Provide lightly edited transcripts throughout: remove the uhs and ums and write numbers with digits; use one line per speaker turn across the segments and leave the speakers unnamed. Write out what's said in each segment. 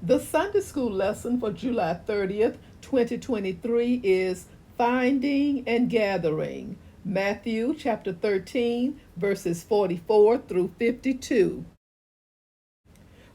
The Sunday school lesson for July 30th, 2023 is Finding and Gathering, Matthew chapter 13, verses 44 through 52.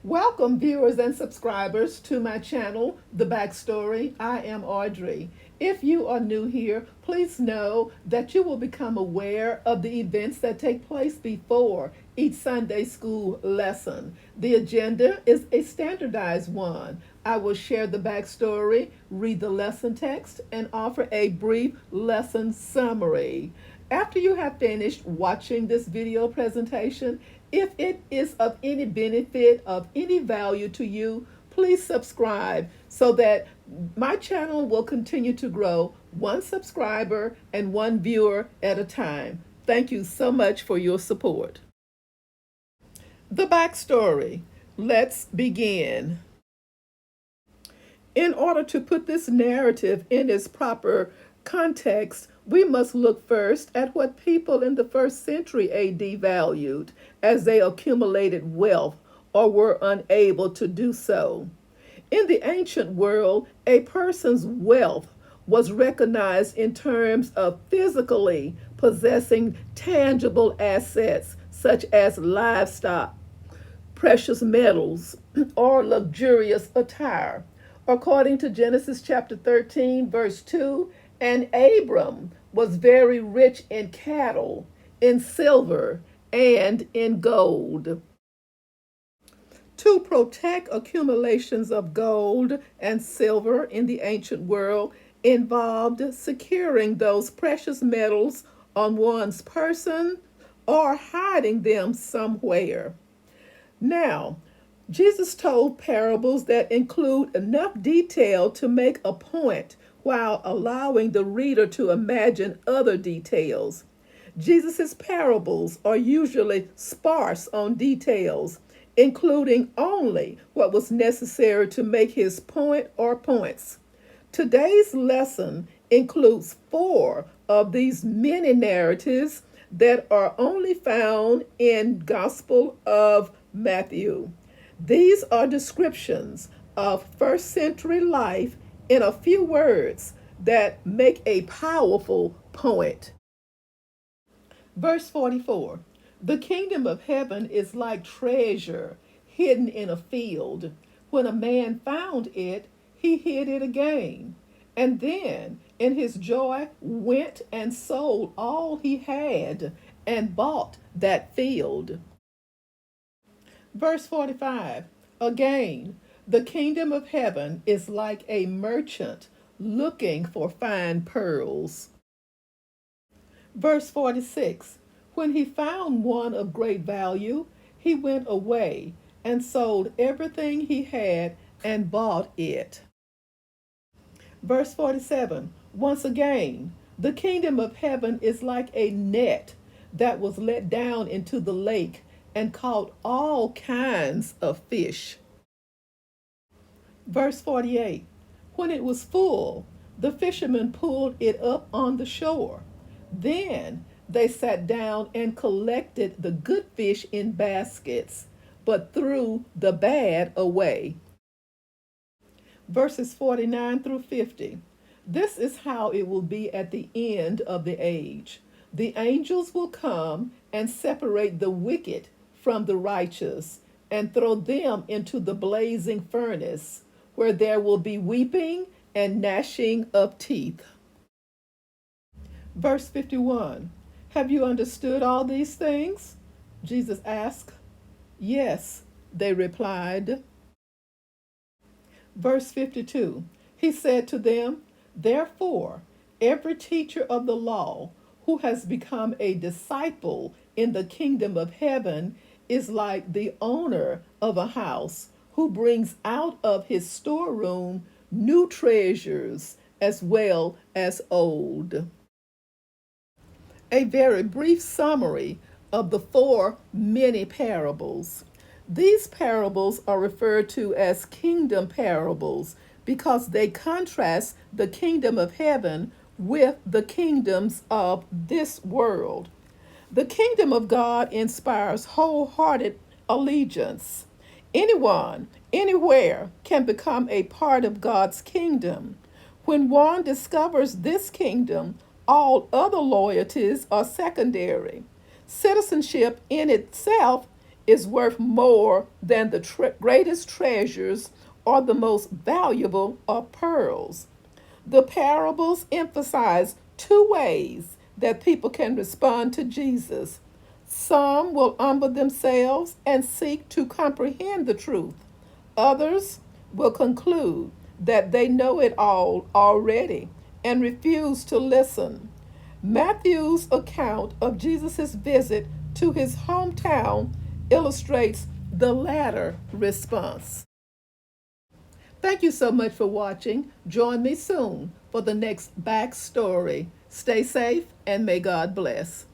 Welcome, viewers and subscribers, to my channel, The Backstory. I am Audrey. If you are new here, please know that you will become aware of the events that take place before each Sunday school lesson. The agenda is a standardized one. I will share the backstory, read the lesson text, and offer a brief lesson summary. After you have finished watching this video presentation, if it is of any benefit, of any value to you, please subscribe so that my channel will continue to grow one subscriber and one viewer at a time. Thank you so much for your support. The backstory. Let's begin. In order to put this narrative in its proper context, we must look first at what people in the first century AD valued as they accumulated wealth or were unable to do so. In the ancient world, a person's wealth was recognized in terms of physically possessing tangible assets such as livestock, precious metals, or luxurious attire. According to Genesis chapter 13, verse 2, and Abram was very rich in cattle, in silver, and in gold. To protect accumulations of gold and silver in the ancient world involved securing those precious metals on one's person or hiding them somewhere. Now, Jesus told parables that include enough detail to make a point while allowing the reader to imagine other details. Jesus' parables are usually sparse on details, including only what was necessary to make his point or points. Today's lesson includes 4 of these many narratives that are only found in Gospel of Matthew. These are descriptions of first century life in a few words that make a powerful point. Verse 44, the kingdom of heaven is like treasure hidden in a field. When a man found it, he hid it again, and then in his joy went and sold all he had and bought that field. Verse 45, again, the kingdom of heaven is like a merchant looking for fine pearls. Verse 46, when he found one of great value, he went away and sold everything he had and bought it. Verse 47, once again, the kingdom of heaven is like a net that was let down into the lake and caught all kinds of fish. Verse 48, when it was full, the fishermen pulled it up on the shore. Then they sat down and collected the good fish in baskets, but threw the bad away. Verses 49 through 50, this is how it will be at the end of the age. The angels will come and separate the wicked from the righteous and throw them into the blazing furnace, where there will be weeping and gnashing of teeth. Verse 51, have you understood all these things? Jesus asked. Yes, they replied. Verse 52, he said to them, therefore, every teacher of the law who has become a disciple in the kingdom of heaven is like the owner of a house who brings out of his storeroom new treasures as well as old. A very brief summary of the 4 many parables. These parables are referred to as kingdom parables because they contrast the kingdom of heaven with the kingdoms of this world. The kingdom of God inspires wholehearted allegiance. Anyone, anywhere can become a part of God's kingdom. When one discovers this kingdom, all other loyalties are secondary. Citizenship in itself is worth more than the greatest treasures or the most valuable of pearls. The parables emphasize two ways that people can respond to Jesus. Some will humble themselves and seek to comprehend the truth. Others will conclude that they know it all already and refuse to listen. Matthew's account of Jesus' visit to his hometown illustrates the latter response. Thank you so much for watching. Join me soon for the next backstory. Stay safe and may God bless.